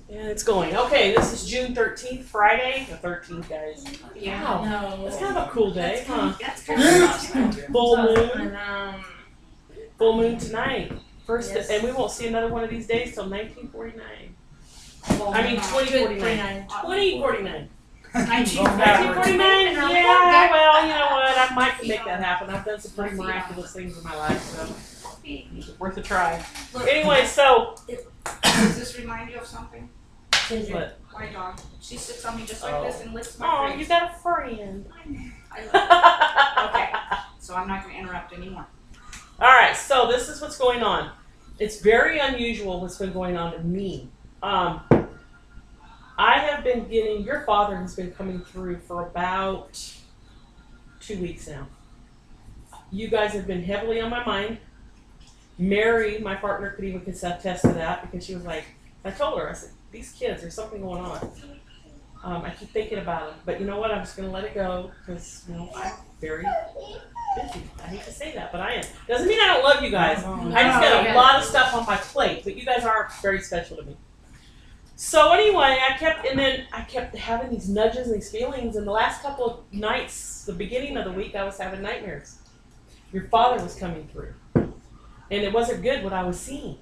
And it's going. Okay, this is June 13th, Friday. The 13th, guys. Yeah. Wow. No. It's kind of a cool day, huh? That's kind of Full moon. And, Full moon tonight. First, yes. and we won't see another one of these days till 1949. well, I mean, 2049. 2049. 1949? Yeah, well, you know what? I might can make that happen. I've done some pretty miraculous things in my life, so it's worth a try. Anyway, so. Does this remind you of something? What? My dog. She sits on me just like this and licks my Oh, face. you got a friend. Okay, so I'm not going to interrupt anymore. All right, so this is what's going on. It's very unusual what's been going on to me. I have been getting, your father has been coming through for about 2 weeks now. You guys have been heavily on my mind. Mary, my partner, could even attest to that because she was like, I told her, I said, these kids, there's something going on. I keep thinking about them, but you know what? I'm just going to let it go because, you know, I'm very busy. I hate to say that, but I am. Doesn't mean I don't love you guys. I just got a lot of stuff on my plate, but you guys are very special to me. So anyway, I kept having these nudges and these feelings, and the last couple of nights, the beginning of the week, I was having nightmares. Your father was coming through. And it wasn't good what I was seeing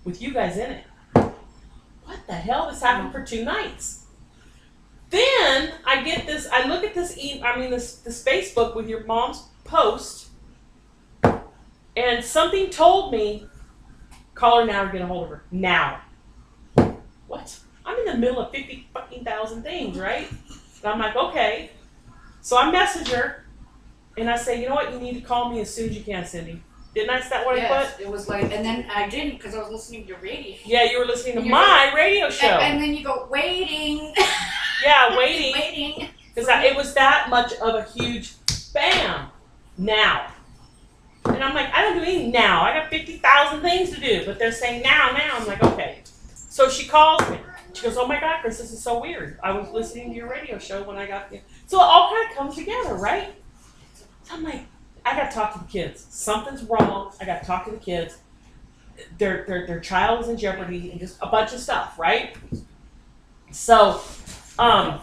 with you guys in it. What the hell? This happened for 2 nights. Then I get this, I look at this Facebook with your mom's post, and something told me, call her now or get a hold of her. Now. What? I'm in the middle of 50,000 things, right? And I'm like, okay. So I message her, and I say, you know what? You need to call me as soon as you can, Cindy. Didn't I? Is that what I put? It was like, and then I didn't because I was listening to radio. Yeah, you were listening to my radio show. And then you go, waiting. Yeah, waiting. Waiting. Because it was that much of a huge bam. Now. And I'm like, I don't do anything now. I got 50,000 things to do. But they're saying now. I'm like, okay. So she calls me. She goes, oh my God, Chris, this is so weird. I was listening to your radio show when I got there. So it all kind of comes together, right? So I'm like, I got to talk to the kids. Something's wrong. I got to talk to the kids. Their child is in jeopardy and just a bunch of stuff, right? So, I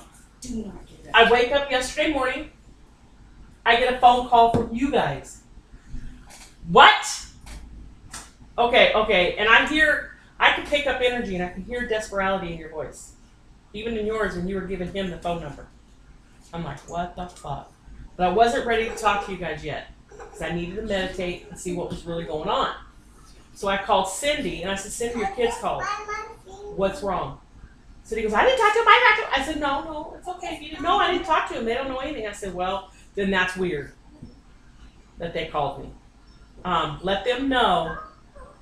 wake up yesterday morning. I get a phone call from you guys. What? Okay. And I can pick up energy and I can hear desperation in your voice. Even in yours when you were giving him the phone number. I'm like, what the fuck? But I wasn't ready to talk to you guys yet. Because I needed to meditate and see what was really going on. So I called Cindy and I said, Cindy, your kids called. What's wrong? Cindy goes, I didn't talk to him. I said, no, it's okay. If you didn't know, I didn't talk to him. They don't know anything. I said, well, then that's weird that they called me. Let them know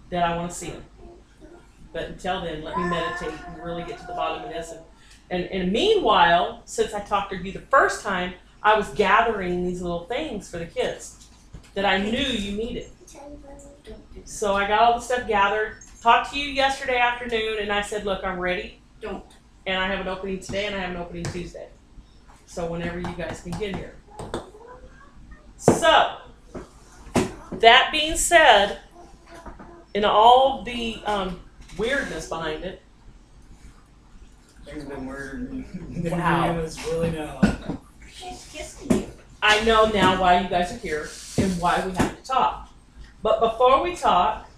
that I want to see them. But until then, let me meditate and really get to the bottom of this. And meanwhile, since I talked to you the first time, I was gathering these little things for the kids that I knew you needed. So I got all the stuff gathered, talked to you yesterday afternoon, and I said, look, I'm ready. Don't. And I have an opening today, and I have an opening Tuesday. So whenever you guys can get here. So, that being said, in all the weirdness behind it. Things have been weird. Wow. It's really now. She's kissing you. I know now why you guys are here and why we have to talk. But before we talk,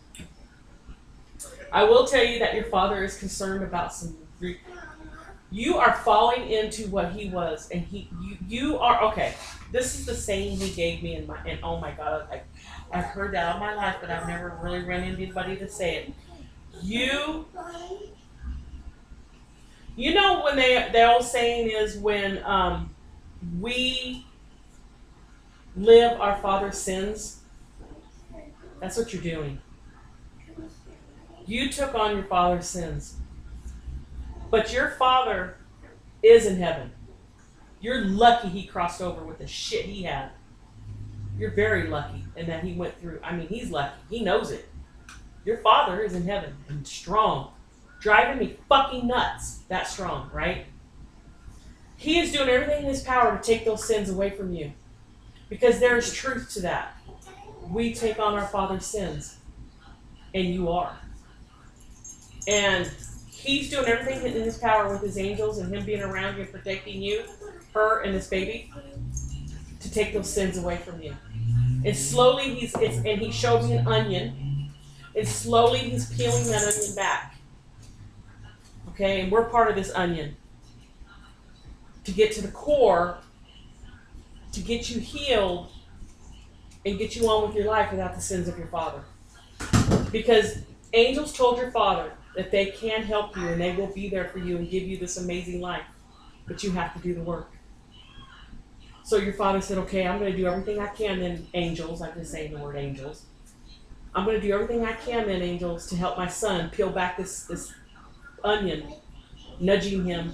I will tell you that your father is concerned about some. You are falling into what he was, and you are okay. This is the saying he gave me, and oh my God, I've heard that all my life, but I've never really run into anybody to say it. You know when the old saying is when we live our father's sins. That's what you're doing. You took on your father's sins. But your father is in heaven. You're lucky he crossed over with the shit he had. You're very lucky in that he went through. I mean, he's lucky. He knows it. Your father is in heaven and strong. Driving me fucking nuts. That strong, right? He is doing everything in his power to take those sins away from you. Because there is truth to that. We take on our father's sins. And you are. And He's doing everything in his power with his angels and him being around you and protecting you, her, and this baby to take those sins away from you. And slowly he showed me an onion, and slowly he's peeling that onion back. Okay, and we're part of this onion to get to the core, to get you healed and get you on with your life without the sins of your father. Because angels told your father that they can help you and they will be there for you and give you this amazing life, but you have to do the work. So your father said, okay, I'm going to do everything I can then, angels. I'm just saying the word angels. I'm going to do everything I can then, angels, to help my son peel back this onion, nudging him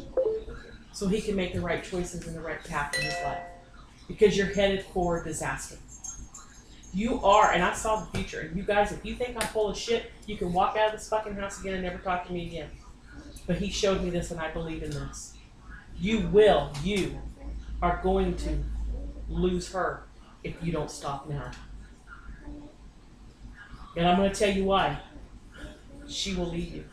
so he can make the right choices and the right path in his life. Because you're headed for disaster. You are, and I saw the future. And you guys, if you think I'm full of shit, you can walk out of this fucking house again and never talk to me again. But he showed me this and I believe in this. You are going to lose her if you don't stop now. And I'm going to tell you why. She will leave you.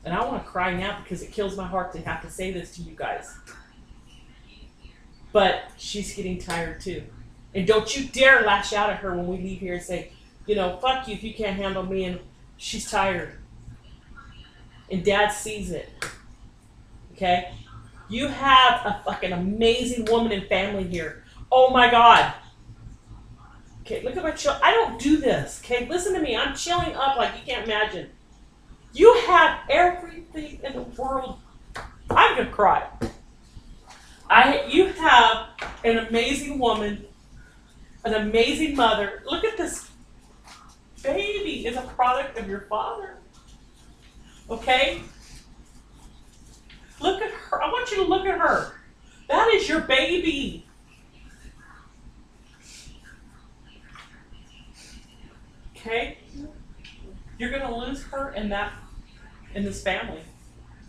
And I want to cry now because it kills my heart to have to say this to you guys. But she's getting tired too. And don't you dare lash out at her when we leave here and say, fuck you if you can't handle me, and she's tired. And Dad sees it. Okay? You have a fucking amazing woman and family here. Oh my God. Okay, look at my chill. I don't do this. Okay, listen to me. I'm chilling up like you can't imagine. You have everything in the world. I'm gonna cry. You have an amazing woman, an amazing mother. Look at this baby is a product of your father. Okay? Look at her. I want you to look at her. That is your baby. Okay? You're going to lose her in this family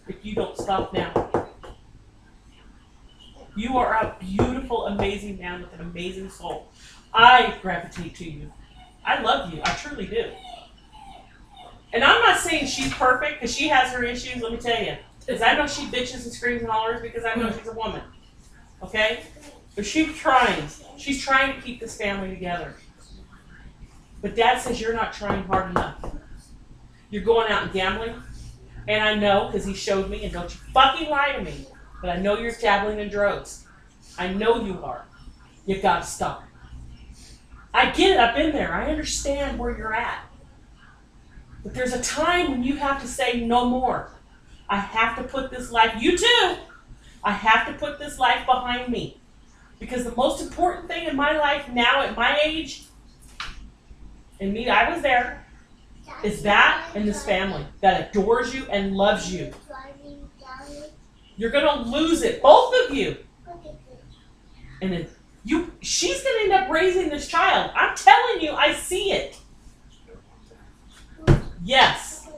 if you don't stop now. You are a beautiful, amazing man with an amazing soul. I gravitate to you. I love you. I truly do. And I'm not saying she's perfect because she has her issues, let me tell you. Because I know she bitches and screams and hollers because I know she's a woman. Okay? But she's trying. She's trying to keep this family together. But Dad says you're not trying hard enough. You're going out and gambling. And I know because he showed me, and don't you fucking lie to me. But I know you're dabbling in drugs. I know you are. You've got to stop. I get it. I've been there. I understand where you're at. But there's a time when you have to say no more. I have to put this life, you too, I have to put this life behind me. Because the most important thing in my life now at my age, and me, I was there, is that and this family that adores you and loves you. You're going to lose it, both of you. And then she's going to end up raising this child. I'm telling you, I see it. Yes.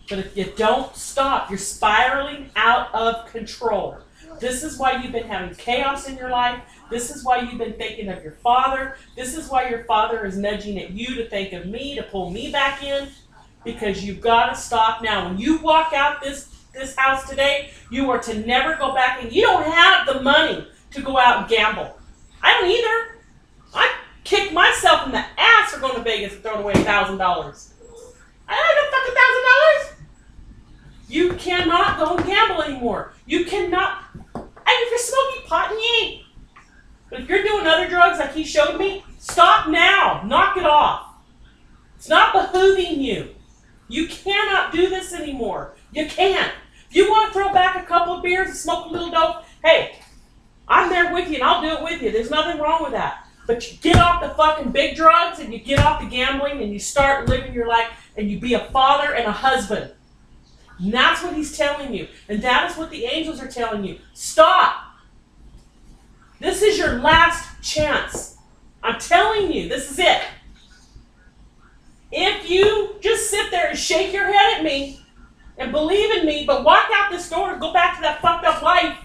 But if you don't stop, you're spiraling out of control. This is why you've been having chaos in your life. This is why you've been thinking of your father. This is why your father is nudging at you to think of me, to pull me back in. Because you've got to stop now. When you walk out this house today, you are to never go back. And you don't have the money to go out and gamble. I don't either. I kicked myself in the ass for going to Vegas and throwing away $1,000. I don't have no fucking $1,000. You cannot go and gamble anymore. You cannot. If you're smoking pot, and you ain't. But if you're doing other drugs like he showed me, stop now. Knock it off. It's not behooving you. You cannot do this anymore. You can't. If you want to throw back a couple of beers and smoke a little dope, hey, I'm there with you and I'll do it with you. There's nothing wrong with that. But you get off the fucking big drugs and you get off the gambling and you start living your life and you be a father and a husband. And that's what he's telling you. And that is what the angels are telling you. Stop. This is your last chance. I'm telling you, this is it. If you just sit there and shake your head at me and believe in me, but walk out this door and go back to that fucked up life,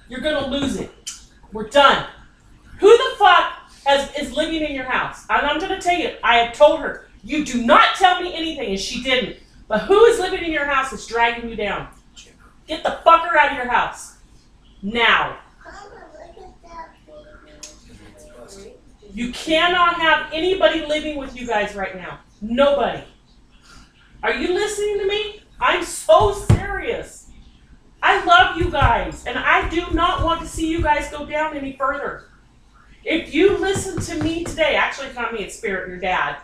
you're going to lose it. We're done. Who the fuck is living in your house? And I'm going to tell you, I have told her, You do not tell me anything, and she didn't. But who is living in your house that's dragging you down? Get the fucker out of your house. Now. You cannot have anybody living with you guys right now. Nobody. Are you listening to me? I'm so serious. I love you guys, and I do not want to see you guys go down any further. If you listen to me today, actually it's not me, it's Spirit, your dad,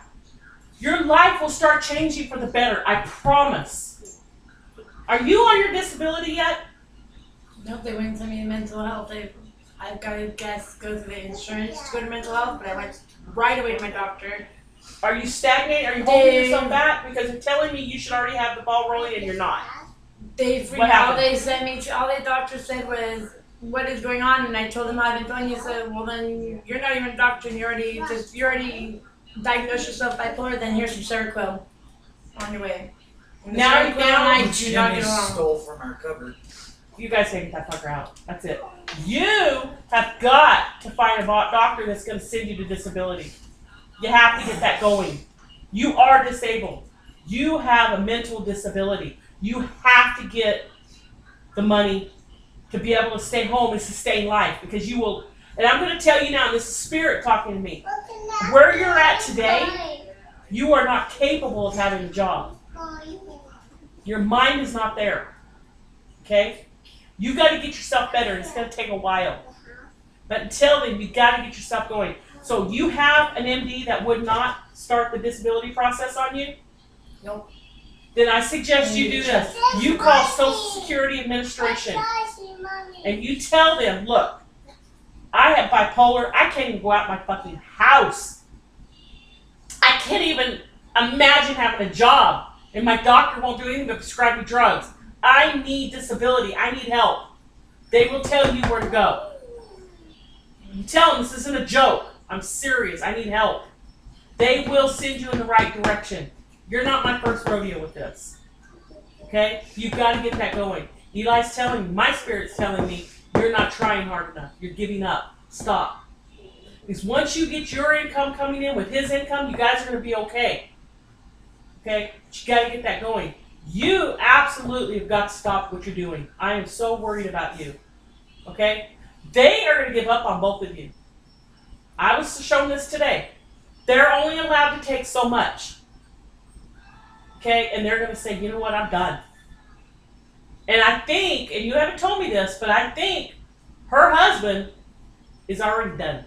your life will start changing for the better. I promise. Are you on your disability yet? Nope, they wouldn't send me to mental health. I've got to go through the insurance to go to mental health, but I went right away to my doctor. Are you stagnating? Are you holding yourself back? Because you're telling me you should already have the ball rolling and you're not. All they sent me to, all the doctor said was, what is going on? And I told them how I've been feeling. He said, well then, you're not even a doctor and you already diagnosed yourself bipolar, then here's some Seroquel on your way. Now you're down. I do not get along. Stole from our cupboard. You guys take that fucker out. That's it. You have got to find a doctor that's going to send you to disability. You have to get that going. You are disabled. You have a mental disability. You have to get the money to be able to stay home and sustain life, because you will, and I'm going to tell you now, this is Spirit talking to me. Where you're at today, you are not capable of having a job. Your mind is not there. Okay? You've got to get yourself better, and it's going to take a while. But until then, you've got to get yourself going. So you have an MD that would not start the disability process on you? Nope. Then I suggest you do this. You call Social Security Administration and you tell them, look, I have bipolar. I can't even go out my fucking house. I can't even imagine having a job, and my doctor won't do anything but prescribe me drugs. I need disability. I need help. They will tell you where to go. You tell them this isn't a joke. I'm serious. I need help. They will send you in the right direction. You're not my first rodeo with this. Okay? You've got to get that going. Eli's telling me, my Spirit's telling me, you're not trying hard enough. You're giving up. Stop. Because once you get your income coming in with his income, you guys are going to be okay. Okay? But you got to get that going. You absolutely have got to stop what you're doing. I am so worried about you. Okay? They are going to give up on both of you. I was shown this today. They're only allowed to take so much. Okay, and they're going to say, you know what, I'm done. And I think, and you haven't told me this, but I think her husband is already done.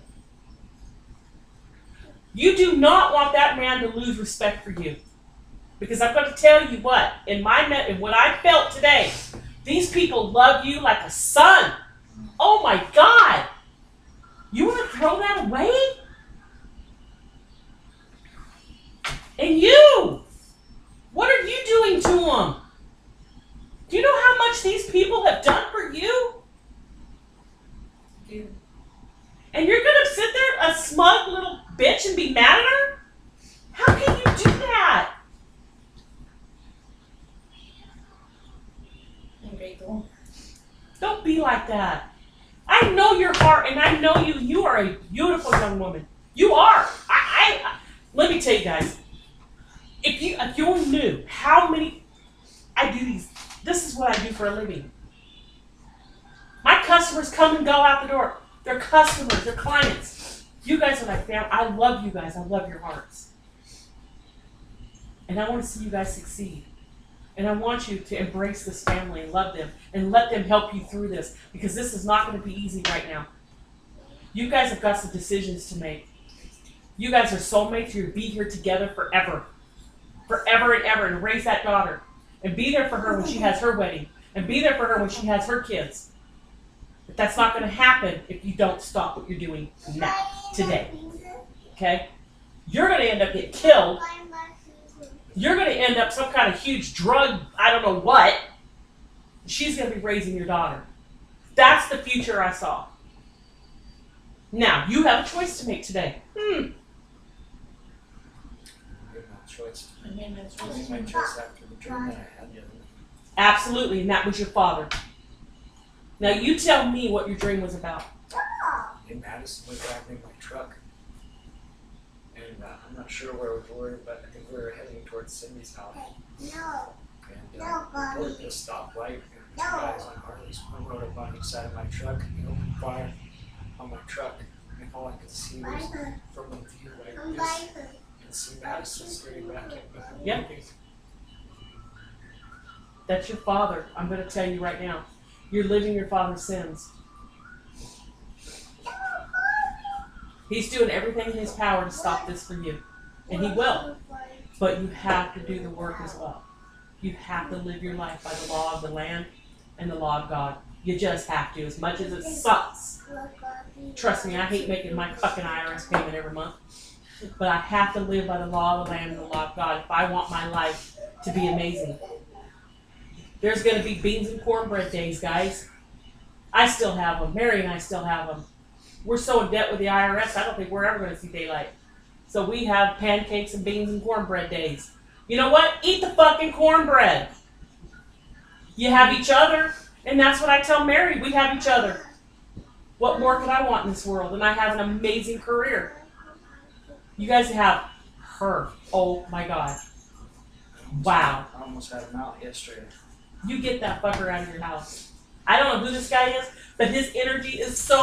You do not want that man to lose respect for you. Because I'm going to tell you what, in what I felt today, these people love you like a son. Oh my God. You want to throw that away? And you, what are you doing to them? Do you know how much these people have done for you? Yeah. And you're going to sit there, a smug little bitch, and be mad at her? How can you do that? I'm grateful. Don't be like that. I know your heart, and I know you. You are a beautiful young woman. You are. Let me tell you guys. If you knew how many I do these. This is what I do for a living. My customers come and go out the door. They're customers. They're clients. You guys are my family. I love you guys. I love your hearts. And I want to see you guys succeed. And I want you to embrace this family and love them and let them help you through this, because this is not going to be easy right now. You guys have got some decisions to make. You guys are soulmates. You'll be here together forever. Forever and ever, and raise that daughter. And be there for her when she has her wedding. And be there for her when she has her kids. But that's not going to happen if you don't stop what you're doing now, today. Okay? You're going to end up getting killed. You're going to end up some kind of huge drug, I don't know what. She's going to be raising your daughter. That's the future I saw. Now, you have a choice to make today. I made my I made my choice after the dream that I had the other night. Absolutely, and that was your father. Now, you tell me what your dream was about. In Madison, we grabbed me my truck. And I'm not sure where we were, but I think we were heading towards Cindy's house. And we pulled at this stoplight, and two guys on Harleys, one rode up on each side of my truck, and they opened fire on my truck. And all I could see was from the view like this, and see Madison straight back in. Yep. That's your father. I'm going to tell you right now. You're living your father's sins. He's doing everything in his power to stop this for you. And he will. But you have to do the work as well. You have to live your life by the law of the land and the law of God. You just have to, as much as it sucks. Trust me, I hate making my fucking IRS payment every month. But I have to live by the law of the land and the law of God if I want my life to be amazing. There's going to be beans and cornbread days, guys. I still have them. Mary and I still have them. We're so in debt with the IRS, I don't think we're ever going to see daylight. So we have pancakes and beans and cornbread days. You know what? Eat the fucking cornbread. You have each other, and that's what I tell Mary. We have each other. What more could I want in this world? And I have an amazing career. You guys have her. Oh my God. Wow. I almost had him out yesterday. You get that fucker out of your house. I don't know who this guy is, but his energy is so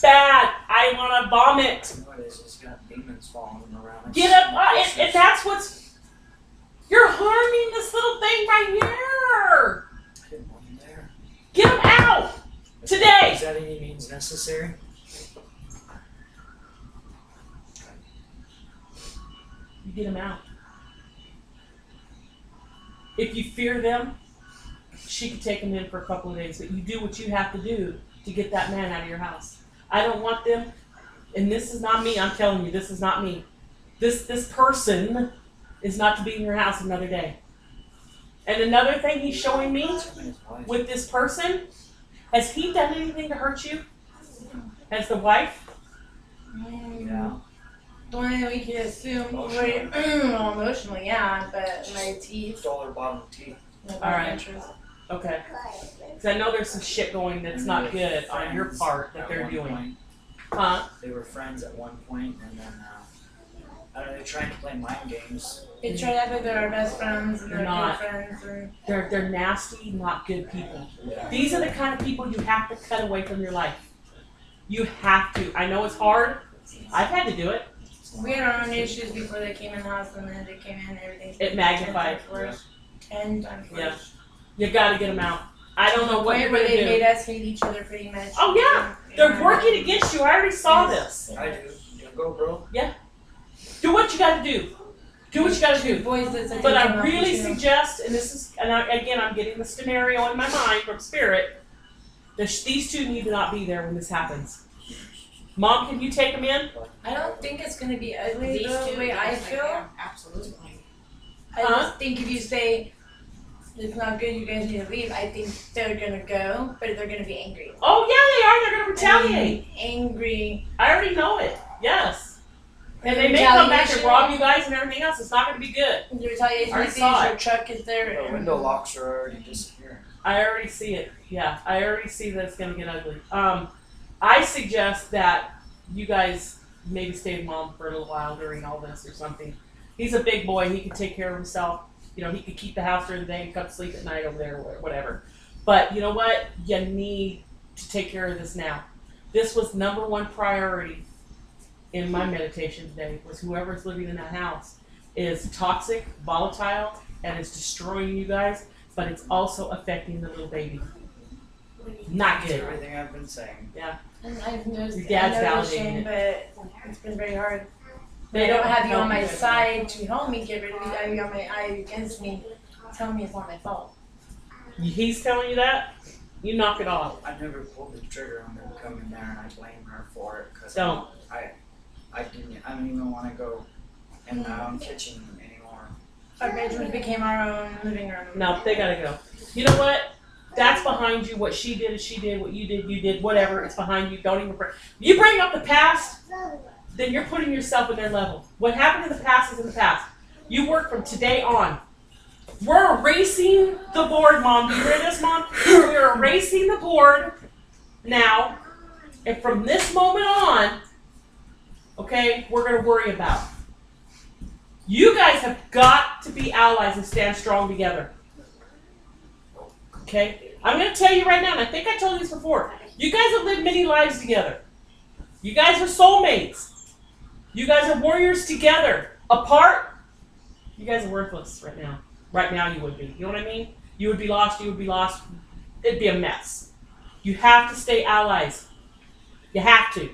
bad. I want to vomit. You know what it is? He's got demons following him around. Get up. And that's what's... You're harming this little thing right here. I didn't want him there. Get him out. Today. Is that any means necessary? You get him out. If you fear them, she could take him in for a couple of days, but you do what you have to do to get that man out of your house. I don't want them, and this is not me, I'm telling you, this is not me. This person is not to be in your house another day. And another thing he's showing me with this person, has he done anything to hurt you? As the wife? Yeah. The only thing we can assume, emotionally, yeah, but my teeth. Stole her bottom teeth. All right. Okay. Because I know there's some shit going that's not good on your part that they're doing. Huh? They were friends at one point, and then I don't know, they're trying to play mind games. They try to act like they're our best friends and They're they're not. good friends. Or... They're nasty, not good people. Yeah. These are the kind of people you have to cut away from your life. You have to. I know it's hard. I've had to do it. We had our own issues before they came in the house, and then they came in and everything. It magnified. 10 times worse. 10 times worse. Yeah. You gotta get them out. I don't know what you're where gonna they do. made us hate each other pretty much. Oh yeah, they're working against you. I already saw this. I do. You go, bro. Do what you gotta do. Do what you gotta do. Boys that said But they I came really off the suggest, and this is, again, I'm getting the scenario in my mind from Spirit, that these two need to not be there when this happens. Mom, can you take them in? I don't think it's gonna be ugly These the two, way I yes, feel. am. Absolutely. I just think if you say it's not good, you guys need to leave, I think they're gonna go, but they're gonna be angry. Oh yeah, they are. They're gonna retaliate. Angry. I already know it. Yes. And they may come back and rob you guys and everything else. It's not gonna be good. The retaliation I is saw your it. truck is there. The window locks are already disappearing. I already see it. Yeah, I already see that it's gonna get ugly. I suggest that you guys maybe stay with Mom for a little while during all this or something. He's a big boy. He can take care of himself. You know, he could keep the house during the day and come sleep at night over there or whatever. But you know what? You need to take care of this now. This was number one priority in my meditation today, was whoever's living in that house is toxic, volatile, and it's destroying you guys, but it's also affecting the little baby. Not That's good. everything I've been saying. And I've noticed, Your dad's I know validating shame, it. but it's been very hard. They I don't have you help on my you. side to help me get rid of me. I have you on my eye against me, telling me it's not my fault. He's telling you that? You knock it off. I never pulled the trigger on them coming there, and I blame her for it because Don't. I don't even want to go in my own kitchen anymore. Our bedrooms became our own living room. No, they gotta go. You know what? That's behind you. What she did is she did. What you did, whatever. It's behind you. Don't even bring. You bring up the past, then you're putting yourself in their level. What happened in the past is in the past. You work from today on. We're erasing the board, Mom. Do you hear this, Mom? We're erasing the board now. And from this moment on, okay, we're going to worry about You guys have got to be allies and stand strong together. Okay? I'm going to tell you right now, and I think I told you this before. You guys have lived many lives together. You guys are soulmates. You guys are warriors together. Apart, you guys are worthless right now. Right now you would be. You know what I mean? You would be lost. You would be lost. It'd be a mess. You have to stay allies. You have to.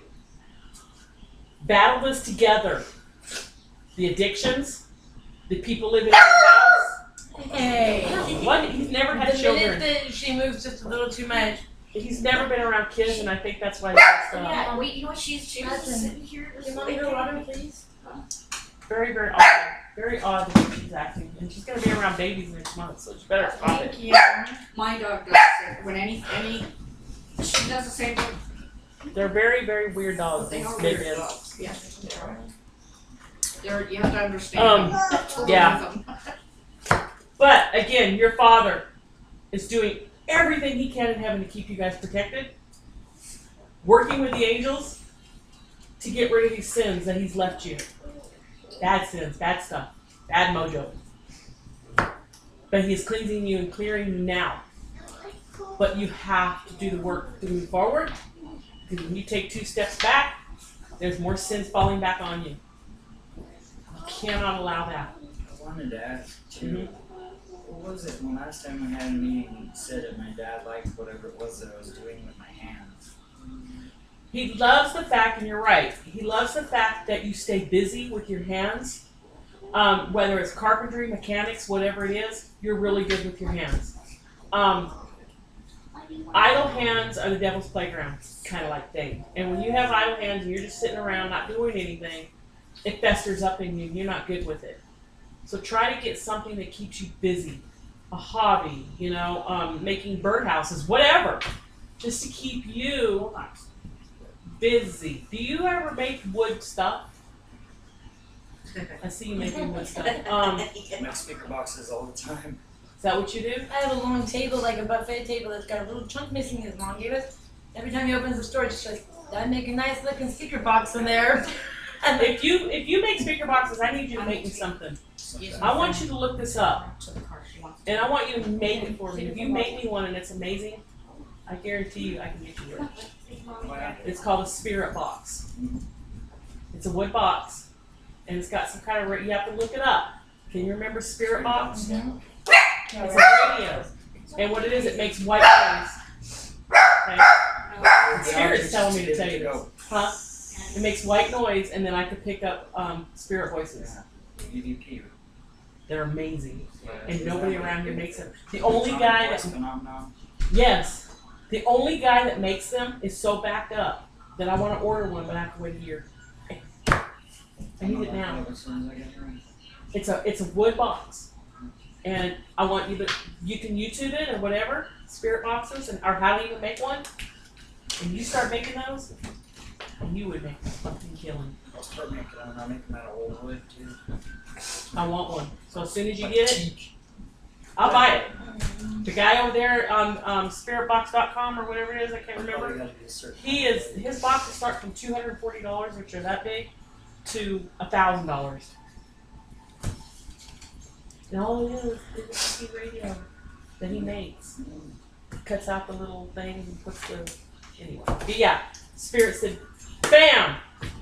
Battle this together. The addictions, the people living in your house. Hey. What? He's never had The children. minute that she moves just a little too much. He's never been around kids, and I think that's why he's messed up. Yeah, wait, you know what? She was just sitting here. Can you want me to water, please? Very, very odd. Very odd the way she's acting. And she's going to be around babies next month, so she better stop it. Thank you. My dog does the same. When any, she does the same thing. They're very, very weird dogs. They are They've weird been. dogs. Yes, they are. You have to understand. Yeah. But, again, your father is doing everything he can in heaven to keep you guys protected. Working with the angels to get rid of these sins that he's left you. Bad sins, bad stuff, bad mojo. But he is cleansing you and clearing you now. But you have to do the work to move forward. Because when you take 2 steps back, there's more sins falling back on you. You cannot allow that. I wanted to ask too, what was it when last time we had a meeting, you said that my dad liked whatever it was that I was doing with my hands? He loves the fact, and you're right, he loves the fact that you stay busy with your hands. Whether it's carpentry, mechanics, whatever it is, you're really good with your hands. Idle hands are the devil's playground, kind of like thing. And when you have idle hands and you're just sitting around not doing anything, it festers up in you and you're not good with it. So try to get something that keeps you busy. A hobby, making birdhouses, whatever. Just to keep you busy. Do you ever make wood stuff? I see you making wood stuff. I make speaker boxes all the time. Is that what you do? I have a long table, like a buffet table, that's got a little chunk missing his mom gave us. Every time he opens the store, it's just like, Dad, make a nice looking speaker box in there. If you make speaker boxes, I need you to make me something. I want you to look this up, and I want you to make it for me. If you make me one and it's amazing, I guarantee you I can get you one. It's called a spirit box. It's a wood box, and it's got some kind of, you have to look it up. Can you remember spirit box? It's a radio, and what it is, it makes white noise. Okay? Spirit's telling me to tell you this. Huh? It makes white noise, and then I could pick up spirit voices. EVP. They're amazing, and nobody around here makes them. The only guy that, phenomenon. yes, the only guy that makes them is so backed up that I want to order one, but I have to wait a year. I need it now. It's a wood box, and I want you to, you can YouTube it or whatever, spirit boxes, or how to even make one, and you start making those, and you would make a fucking killing. I'll start making them. I'll make them out of old wood too. I want one. So as soon as you get it, I'll buy it. The guy over there on spiritbox.com or whatever it is, I can't remember. His boxes start from $240, which are that big, to $1,000. And all it is a CB radio that he makes. Cuts out the little things and puts the, anyway. But yeah, Spirit said, bam,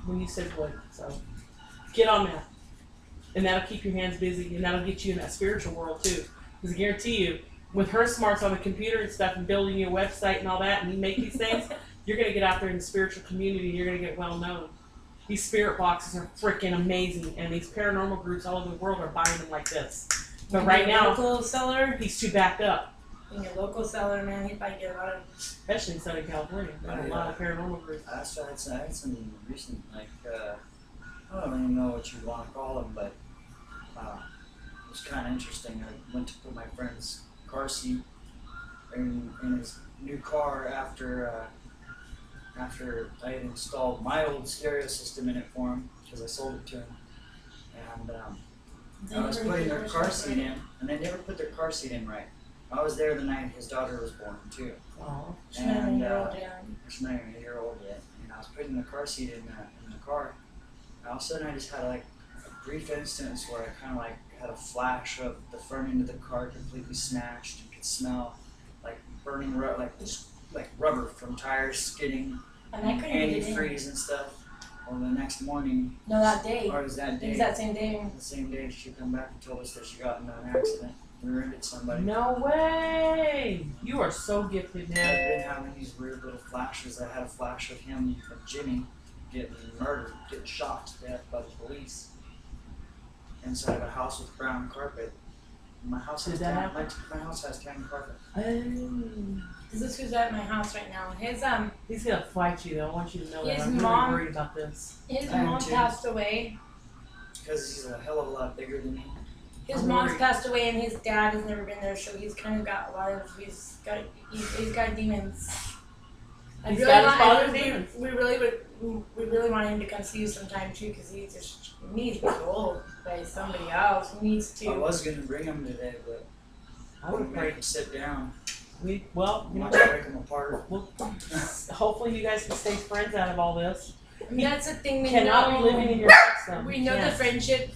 when you said wood. So get on that. And that'll keep your hands busy, and that'll get you in that spiritual world too. Because I guarantee you, with her smarts on the computer and stuff and building your website and all that, and you make these things, you're going to get out there in the spiritual community and you're going to get well known. These spirit boxes are freaking amazing, and these paranormal groups all over the world are buying them like this. But right now, local seller, he's too backed up. being a local seller, man, he'd probably get a lot of. Especially in Southern California. There's a lot of paranormal groups. I had some recent, I don't even know what you want to call them, but it was kind of interesting. I went to put my friend's car seat in his new car after I had installed my old stereo system in it for him because I sold it to him. And I was putting their car seat in, and they never put their car seat in right. I was there the night his daughter was born too. Oh. She's not even a year old yet. She's not even a year old yet. And I was putting the car seat in the car. And all of a sudden I just had a brief instance where I kind of like had a flash of the front end of the car completely smashed. You could smell like burning like rubber from tires skidding, And I couldn't get it in. antifreeze and stuff. Well, the next morning, No, that day. or was that It day? was that same day. The same day she come back and told us that she got into an accident. Rear-ended somebody. No way! You are so gifted, I've man. been having these weird little flashes. I had a flash of him, of Jimmy, getting murdered, getting shot to death by the police inside of a house with brown carpet. My house has Did that tan, happen? my house has tan carpet. Oh. This is who's at my house right now. He's gonna fight you though. I want you to know that. His I'm mom- really worried about this. his I am mom too. passed away. Because he's a hell of a lot bigger than me. His I'm mom's worried. passed away, and his dad has never been there, so he's kind of got a lot of he's got demons. I He's really got his want- father's we- demons. We really want him to come see you sometime too, because he just needs to be told by somebody else. He needs I to. was gonna bring him today, but I I would wouldn't pray. make him sit down. Well, you know Watch what? break him apart. Well, hopefully you guys can stay friends out of all this. I mean, that's the thing. We Cannot know, be living in your system. we know the Can't. friendship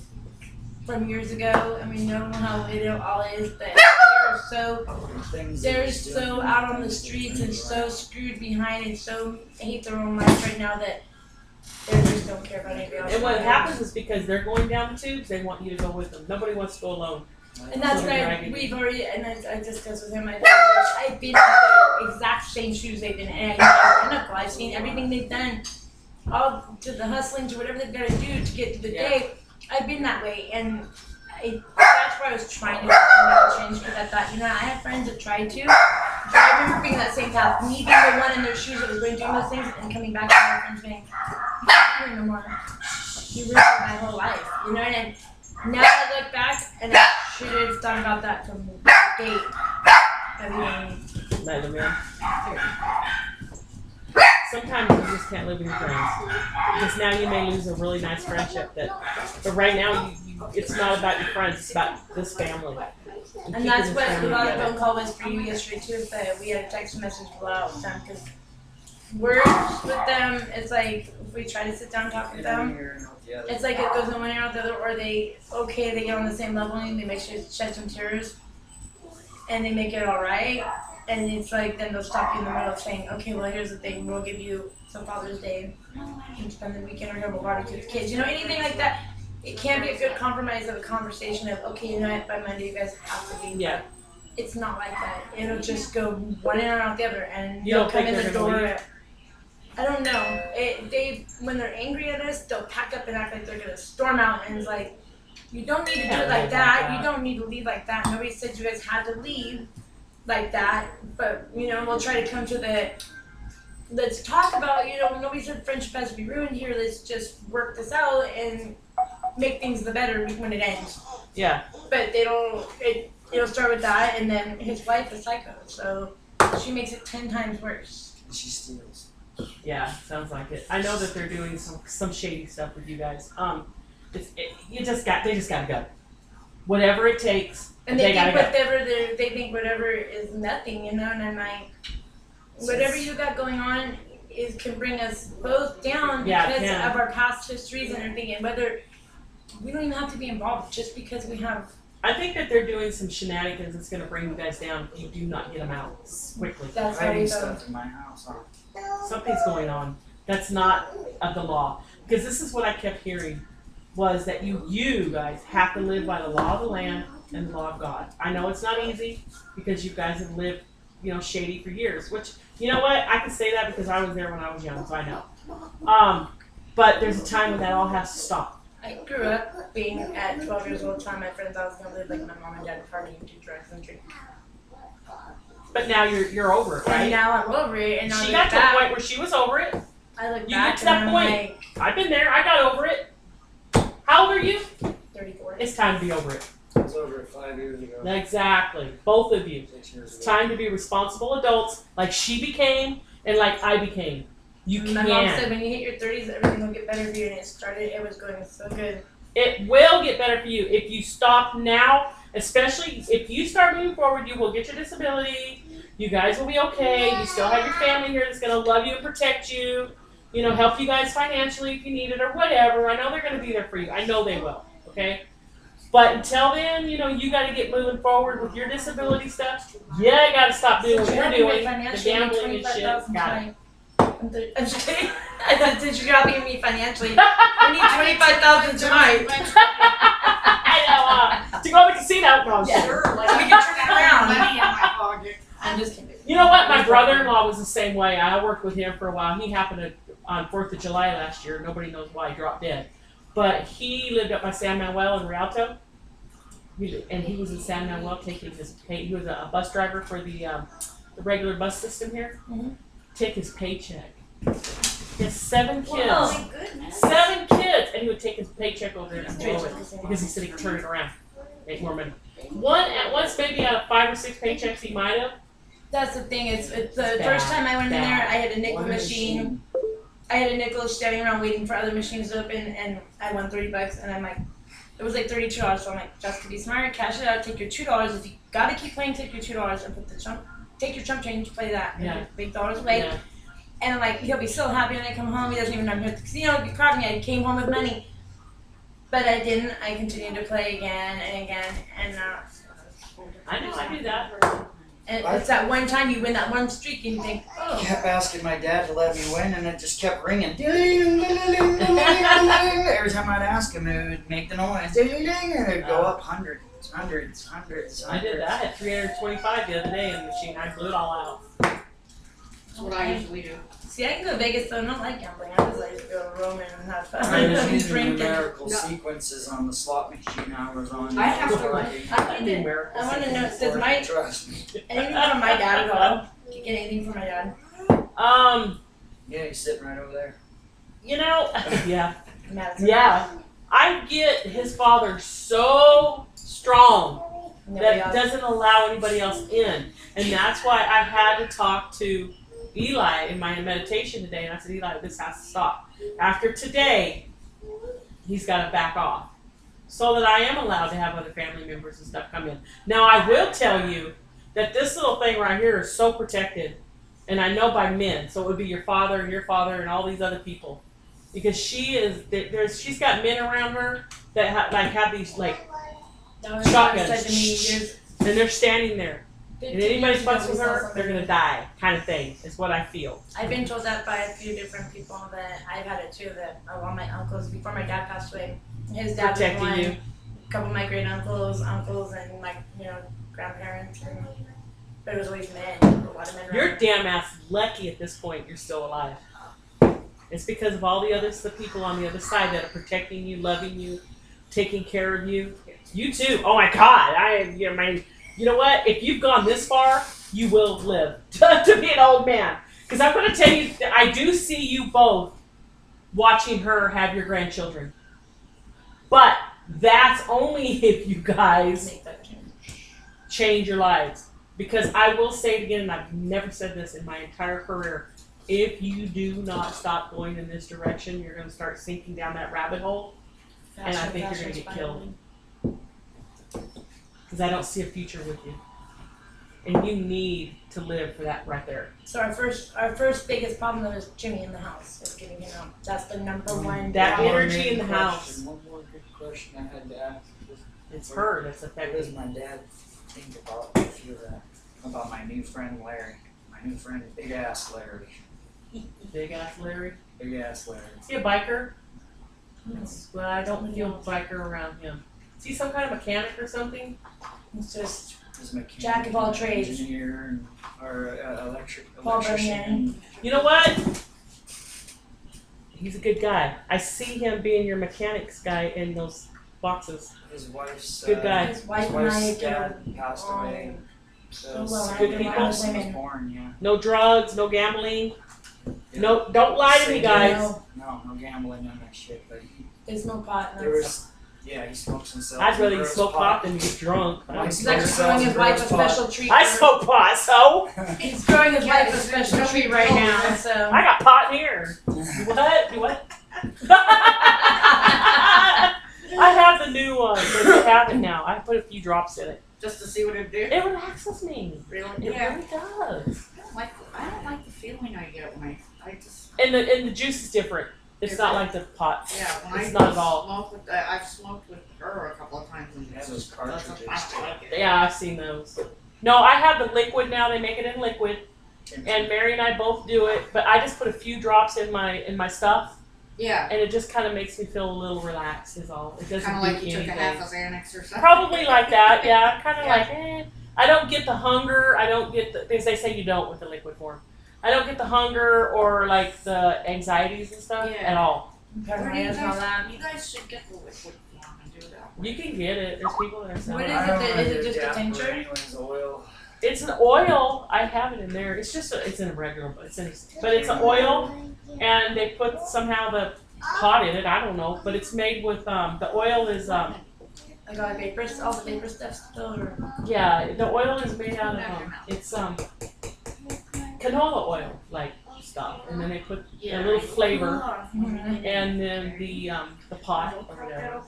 from years ago, and we know how it all is. But they're so Things that they're he's doing so to out on me, the streets and anyway. so screwed behind and so hate their own life right now that they just don't care about anybody else. And what happens is because they're going down the tubes, they want you to go with them. Nobody wants to go alone. And that's So what dragging we've you. already, and I discussed with him. I've been in the exact same shoes they've been in. And I've seen everything they've done, all to the hustling, to whatever they've got to do to get to the Yeah. day. I've been that way, and that's why I was trying to make a change, because I thought, I have friends that tried to. But I remember being that same path, me being the one in their shoes that was going doing those things, and coming back to my friends being, you can't do it no more. You ruined my whole life, and now I look back, and I should have thought about that from the gate. I mean, Let them in. Sometimes you just can't live with your friends. Because now you may lose a really nice friendship but right now it's not about your friends, it's about this family. and keeping that's this what family the other together. phone call was for you yesterday too, is that we had a text message all the time, because words with them, it's like, if we try to sit down and talk with Get in them, here and out the other. it's like it goes in one ear out the other, or they get on the same level and they make sure to shed some tears, and they make it alright, and it's like, then they'll stop you in the middle of saying, okay, well, here's the thing, we'll give you some Father's Day, you can spend the weekend or have a barbecue with the kids, anything like that. It can be a good compromise of a conversation of, okay, by Monday you guys have to leave. Yeah. It's not like that. It'll just go one ear out the other, and You they'll don't come think in the they're gonna door. leave? I don't know. When they're angry at us, they'll pack up and act like they're gonna storm out, and it's like, you don't need to do Can't it like live that. like that. You don't need to leave like that. Nobody said you guys had to leave like that. But we'll try to come to the. Let's talk about, nobody said friendship has to be ruined here. Let's just work this out and make things the better when it ends. Yeah. But they don't. It'll start with that, and then his wife is psycho, so she makes it 10 times worse. She steals. Yeah, sounds like it. I know that they're doing some shady stuff with you guys. They just gotta go. Whatever it takes, And they they gotta think go. they think whatever is nothing, and I'm like, whatever you got going on can bring us both down Yeah, it because can. of our past histories and everything, and whether we don't even have to be involved just because we have. I think that they're doing some shenanigans that's gonna bring you guys down if you do not get them out quickly. That's how we Hiding go. stuff in my house, huh? Something's going on that's not of the law. Because this is what I kept hearing, was that you guys have to live by the law of the land and the law of God. I know it's not easy because you guys have lived, shady for years, which, you know what, I can say that because I was there when I was young, so I know. But there's a time when that all has to stop. I grew up being at 12 years old, telling my friends I was gonna live like my mom and dad, party and do drugs and drink. But now you're over it, And right? now I'm over it, and I She look got to a back. point where she was over it. I look You back get to that and I'm point. like I've been there. I got over it. How old are you? 34. It's time to be over it. I was over it 5 years ago. Exactly. Both of you. 6 years It's ago. time to be responsible adults like she became and like I became. You My mom said can. when you hit your 30s, everything will get better for you, and it was going so good. It will get better for you if you stop now, especially if you start moving forward, you will get your disability. You guys will be okay. You still have your family here that's going to love you and protect you, help you guys financially if you need it or whatever. I know they're going to be there for you. I know they will. okay? But until then, you know, you got to get moving forward with your disability stuff. Yeah, you got to stop doing what you're doing, the gambling and shit. Got it. I'm just kidding. I thought, since you're helping me financially, we need 25,000 tonight. I know, to go to the casino. No, Yeah. Sure, like, So we can turn it I have around. money in my pocket. I'm just kidding. You know what? My brother-in-law was the same way. I worked with him for a while. He happened to, on 4th of July last year, nobody knows why, he dropped dead. But he lived up by San Manuel in Rialto. And he was in San Manuel taking his pay. He was a bus driver for the regular bus system here. Mhm. Take his paycheck. He has 7 kids. Whoa. My goodness. 7 kids! And he would take his paycheck over there and blow it. Because he said he could turn it around. Make more money. Once maybe out of 5 or 6 paychecks he might have. That's the thing. It's the first time I went in there, I had a nickel machine. I had a nickel standing around waiting for other machines to open, and I won $30. And I'm like, it was like $32. So I'm like, just to be smart, cash it out, take your $2. If you gotta keep playing, take your $2 and put the chump. Take your chump change, play that, and Yeah. big dollars away. Yeah. And I'm like, he'll be so happy when I come home. He doesn't even know I'm here at the casino. He caught me. I came home with money, but I didn't. I continued to play again and again, and I know, I do that. it's that one time you win that one streak and you think, I oh. kept asking my dad to let me win, and it just kept ringing. Every time I'd ask him, it would make the noise, and it'd go up hundreds. I did that. I had 325 the other day in the machine. I blew it all out. That's what I usually do. See, I can go to Vegas, so I don't like gambling. I just like to go to Rome and have fun. I was and using drink and numerical sequences on the slot machine I was on. I have to- I do miracles. I want to know, does my Trust me. anything from my dad at all? Do you get anything from my dad? Yeah, he's sitting right over there. You know, yeah. Madison. Yeah. I get his father so strong Nobody that else. doesn't allow anybody else in. And that's why I had to talk to Eli in my meditation today. And I said, Eli, this has to stop. After today, he's got to back off. So that I am allowed to have other family members and stuff come in. Now, I will tell you that this little thing right here is so protected. And I know by men. So it would be your father and all these other people. Because she's got men around her that have these like That was what he said to me shotguns, years. and they're standing there. And 15 anybody years ago, fucks we with saw her, something. they're gonna die, kind of thing. Is what I feel. I've been told that by a few different people that I've had it too. That all my uncles before my dad passed away, his dad was Protecting one. you. A couple of my great uncles, and my grandparents, but it was always men. A lot of men. You're around. damn ass lucky at this point. You're still alive. It's because of all the people on the other side that are protecting you, loving you, taking care of you. You too. Oh my God. You know what? If you've gone this far, you will live to be an old man. Because I'm going to tell you, I do see you both watching her have your grandchildren. But that's only if you guys Make that change. change your lives. Because I will say it again, and I've never said this in my entire career. If you do not stop going in this direction, you're going to start sinking down that rabbit hole. And I think you're gonna get killed. Because I don't see a future with you. And you need to live for that right there. So our first biggest problem is Jimmy in the house. Is getting him out. That's the number one. That problem. energy in the house. One more good question I had to ask. It's her that's What affecting. does my dad think about if you're about my new friend Larry? My new friend, Big Ass Larry. Big ass Larry. Big Ass Larry. Is he a biker? Well, I don't feel biker around him. Is he some kind of mechanic or something? It's just He's a mechanic, Jack of all trades. engineer, or Paul electrician. You know what? He's a good guy. I see him being your mechanics guy in those boxes. His wife's Good guy. his wife and I wife's get dad passed away. So well, good I people. was was women. born, yeah. No drugs, no gambling. Yeah. No, don't lie to me, guys. No gambling on that shit. But There's no pot. there was, yeah, he smokes himself. I'd rather you smoke pot than get drunk. He's actually throwing his wife a special treat. I smoke pot, so He's throwing his wife a special treat right now. So I got pot in here. What? Do what? I have the new one. They have it now. I put a few drops in it. Just to see what it do. It relaxes me. Really? It Yeah. really does. I don't like the feeling I get when I just. And the juice is different. It's Is not it? like the pot. Yeah, when It's I not at all. smoke with I've smoked with her a couple of times. And It has those cartridges I too. don't like it. Yeah, I've seen those. No, I have the liquid now. They make it in liquid, and Mary and I both do it. But I just put a few drops in my stuff, Yeah. and it just kind of makes me feel a little relaxed. Is all. It doesn't Kind of do like you took anything. a half of Xanax or something. Probably like that. Yeah, kind of Yeah. like. I don't get the hunger. I don't get the because they say you don't with the liquid form. I don't get the hunger or like the anxieties and stuff Yeah. at all. Where do Paranoia and all that. you guys should get the liquid form and do that. You can get it. There's people that are selling What it. is I don't it? wanna Is it do just a Jasper tincture? anyways, oil. It's an oil. I have it in there. It's just it's in a regular, but it's an oil, and they put somehow the pot in it. I don't know, but it's made with the oil is Like all the vapor, all the vapor stuff still, or yeah, the oil is made out of it's canola oil like stuff, and then they put a little flavor, and then the pot or whatever.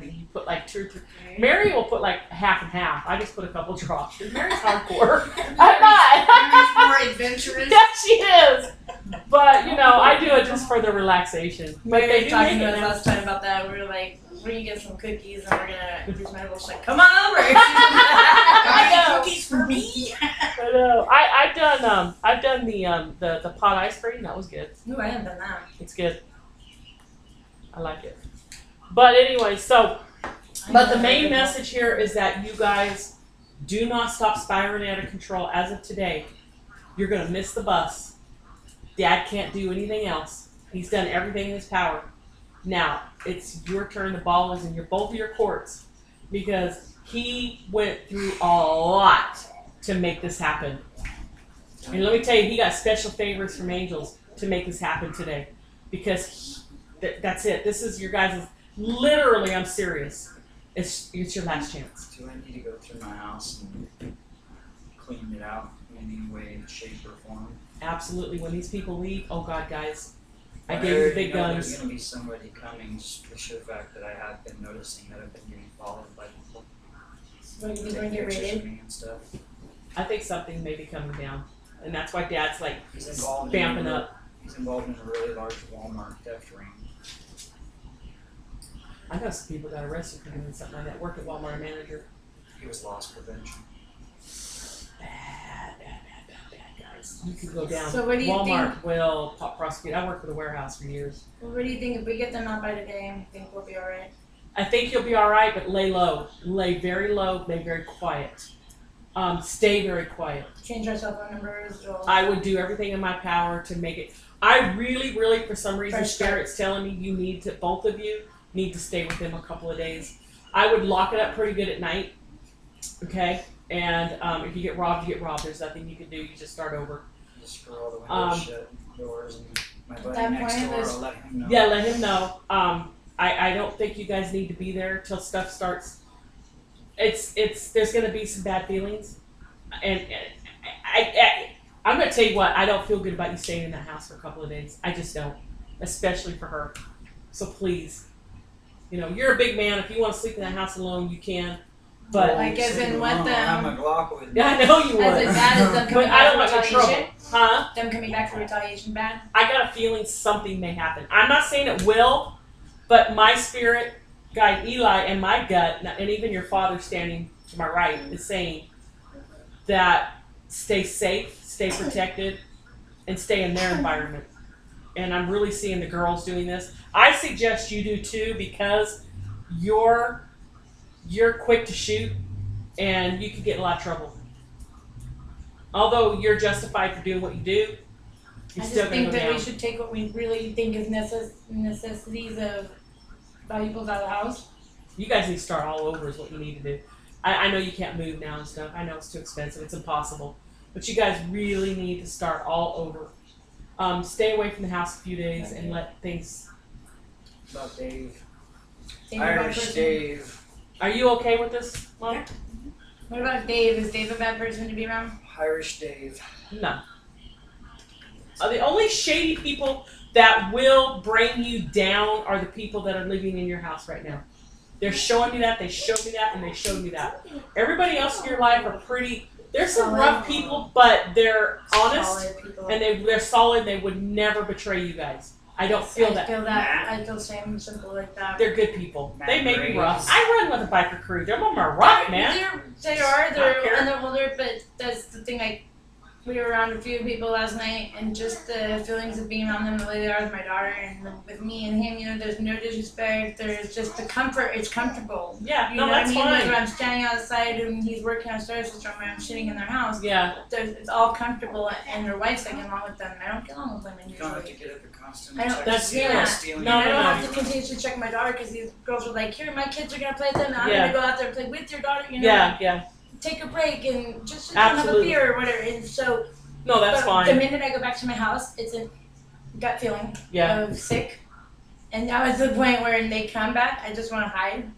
You put like 2 or 3. Mary will put like half and half. I just put a couple drops. Mary's hardcore. I'm not. Mary's more adventurous. Yeah, she is. But you know, I do it just for the relaxation. But we they were do talking make to it us now. last time about that. We were like, we're gonna get some cookies and we're gonna introduce my little. She's like, come on over. I Got know. any cookies for me? I know. I've done the pot ice cream. That was good. Ooh, I haven't done that. It's good. I like it. But anyway, so but the main message here is that you guys do not stop spiraling out of control. As of today, you're gonna miss the bus. Dad can't do anything else. He's done everything in his power. Now it's your turn. The ball is in both of your courts because he went through a lot to make this happen. And let me tell you, he got special favors from angels to make this happen today because that's it. This is your guys'. Literally, I'm serious. It's your last chance. Do I need to go through my house and clean it out in any way, shape, or form? Absolutely. When these people leave, oh God, guys, I I gave you the already big know guns. There's going to be somebody coming, just the sheer fact that I have been noticing that I've been getting followed by people. What do you think Taking when you get pictures rated? of me and stuff. I think something may be coming down, and that's why Dad's like He's involved vamping in up. He's involved in a really large Walmart theft ring. I know some people got arrested for doing something like that. Worked at Walmart manager. He was loss prevention. Bad, guys. You could go down. So what do you Walmart will prosecute. I worked for the warehouse for years. Well, what do you think if we get them out by today? I think we'll be all right. I think you'll be all right, but lay low. Lay very low. Lay very quiet. Stay very quiet. Change our cell phone numbers. Or I would do everything in my power to make it. I really, for some reason, Fresh start. Spirit's telling me you need to, both of you need to stay with him a couple of days. I would lock it up pretty good at night, okay? And if you get robbed, you get robbed. There's nothing you can do. You just start over. Just screw all the windows shut, doors, and my buddy that next point door, is- I'll let him know. Yeah, let him know. I don't think you guys need to be there till stuff starts. There's gonna be some bad feelings, and I'm gonna tell you what. I don't feel good about you staying in that house for a couple of days. I just don't, especially for her. So please, you're a big man. If you want to sleep in that house alone, you can. But like as in what I have my them, Glock with me. yeah, I know you would. as in bad as them But coming I don't back want for your trouble, retaliation. huh? Them coming back for retaliation bad. I got a feeling something may happen. I'm not saying it will, but my spirit guide Eli and my gut, and even your father standing to my right, is saying that stay safe, stay protected, and stay in their environment. And I'm really seeing the girls doing this. I suggest you do too, because you're quick to shoot, and you could get in a lot of trouble. Although you're justified for doing what you do, I you're just still going to think go that down. we should take what we really think is necessities of valuables out of the house. You guys need to start all over is what you need to do. I know you can't move now and stuff. I know it's too expensive. It's impossible. But you guys really need to start all over. Stay away from the house a few days and let things... About Dave. Dave a bad Irish person? Dave. Are you okay with this, Mom? Yeah. What about Dave? Is Dave a bad person to be around? Irish Dave. No. The only shady people that will bring you down are the people that are living in your house right now. They're showing me that, they showed me that, and they showed me that. Everybody else in your life are pretty... There's some rough people, but they're honest, Solid people. and they're solid. They would never betray you guys. I don't feel I that. feel that. I feel same simple like that. They're good people. Matt They may be Graves. rough. I run with a biker crew. They're rough, man. They're Not they're care. and they're older, but that's the thing. Like, we were around a few people last night, and just the feelings of being around them the way they are with my daughter and with me and him. You know, there's no disrespect. There's just the comfort. It's comfortable. Yeah, You no, know that's what I mean? fine. Whether I'm standing outside and he's working upstairs, or I'm sitting in their house. Yeah, It's all comfortable, and their wives, I get along with them. I don't get along with women You don't have to usually. get up and constantly I don't- check that's- to see if yeah. they're stealing No, And I your don't no, have no. to continuously check my daughter because these girls are like, here, my kids are gonna play with them. I'm Yeah. gonna go out there and play with your daughter. You know, yeah. take a break and just sit down and have a Absolutely. beer or whatever. And so, No, that's but fine. the minute I go back to my house, it's a gut feeling Yeah. of sick. And now it's the point where when they come back, I just want to hide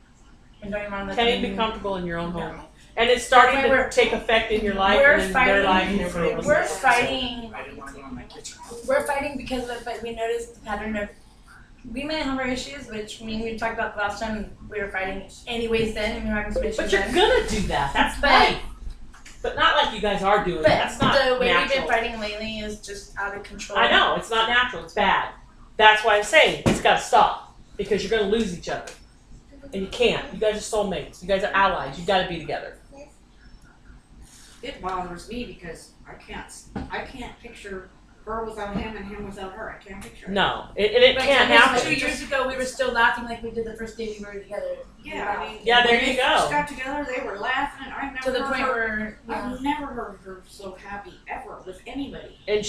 and don't even want to. Can't even be comfortable in your own No. home. And it's starting That's why to we're- take effect in your life we're and in their life and everybody else's. We're fighting. I didn't want to go in my kitchen. We're fighting because of, but we noticed the pattern of. We may have our issues, which we talked about the last time we were fighting. Anyways, then and we were having some issues. But you're then. gonna do that. That's But- life. But not like you guys are doing. But That's not the way we've natural. been fighting lately is just out of control. I know it's not natural. It's bad. That's why I'm saying it's got to stop because you're gonna lose each other, and you can't. You guys are soulmates. You guys are allies. You got to be together. It bothers me because I can't picture her without him and him without her. I can't picture it. No, it But can't just happen. 2 years ago, we were still laughing like we did the first day we were together. Yeah, I mean, Yeah, there when you they first go. got together, they were laughing. I've never To the heard point her. where, I've never heard her so happy ever with anybody. And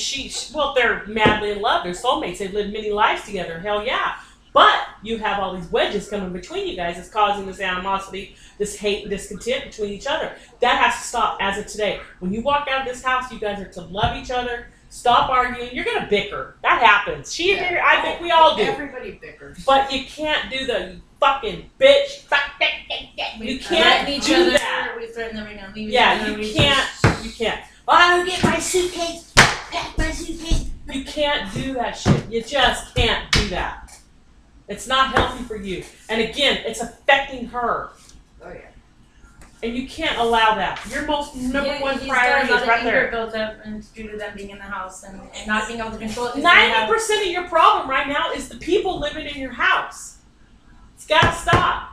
well, they're madly in love. They're soulmates. They've lived many lives together. Hell yeah. But you have all these wedges coming between you guys that's causing this animosity, this hate, and discontent between each other. That has to stop as of today. When you walk out of this house, you guys are to love each other. Stop arguing. You're going to bicker. That happens. I think we all do. Everybody bickers. But you can't do the you fucking bitch. You can't threaten each do other. that. We threaten them. We're gonna leave each Yeah, other. you We can't. just- You can't. Oh, I don't get my suitcase. Pack my suitcase. You can't do that shit. You just can't do that. It's not healthy for you. And again, it's affecting her. Oh yeah. And you can't allow that. Your most number one He's priority got a is lot right of anger there. built up, and it's due to them being in the house and not being able to control it. 'Cause they have- 90% of your problem right now is the people living in your house. It's got to stop.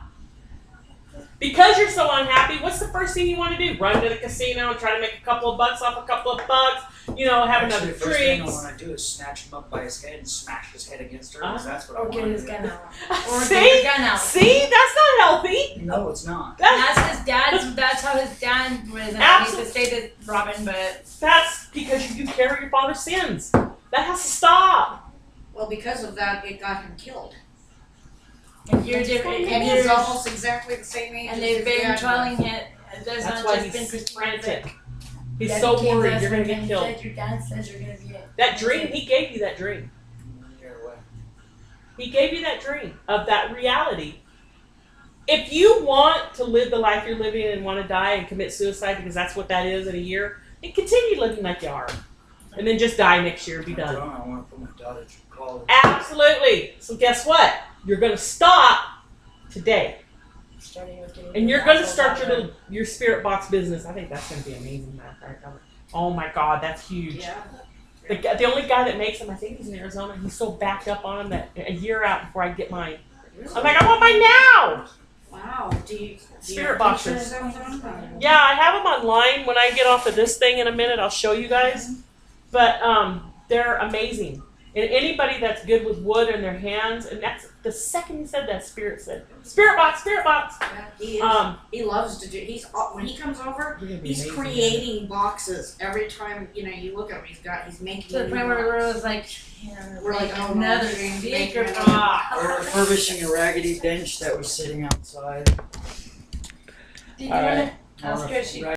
Because you're so unhappy, what's the first thing you want to do? Run to the casino and try to make a couple of bucks off a couple of bucks? You know, have Actually, another the first thing I drinks. want to do is snatch him up by his head and smash his head against her. Because that's what I Or want get to his do. gun out. Or See? get your gun out. See? That's not healthy. No, it's not. That's his dad's. That's how his dad was. And I hate to say this, Robin, but That's because you carry your father's sins. That has to stop. Well, because of that, it got him killed. if you're different, And and he's you're, almost exactly the same age. and as they've his been dad telling was. him. There's That's not why just been he's Christine frantic. He's Dad so became worried best you're going to friend, get killed. and Your dad says you're gonna be it. That dream, he gave you that dream. Yeah, what? He gave you that dream of that reality. If you want to live the life you're living and want to die and commit suicide because that's what that is in a year, then continue living like you are. And then just die next year and be I done. don't. I want to put my daughter through college. Absolutely. So guess what? You're going to stop today. Starting with getting And you're the going to assholes start out your there. little your spirit box business. I think that's going to be amazing. Matter of fact. Oh my God, that's huge. Yeah. The only guy that makes them, I think he's in Arizona. He's so backed up on him that a year out before I get mine. I'm like, I want mine now. Wow. Do you Spirit have boxes. pictures of them? Yeah, I have them online. When I get off of this thing in a minute, I'll show you guys. But they're amazing. And anybody that's good with wood in their hands, and that's the second he said that, Spirit said, Spirit box, Spirit box. Yeah, he is. He loves to do. When he comes over, You're gonna be he's amazing, creating boxes every time. You look at him. He's making. To the a point new where box. we're always like, yeah, We're like, oh, no, another James, speaker make another box. We're refurbishing a raggedy bench that was sitting outside. Did you All want right. to ask her? She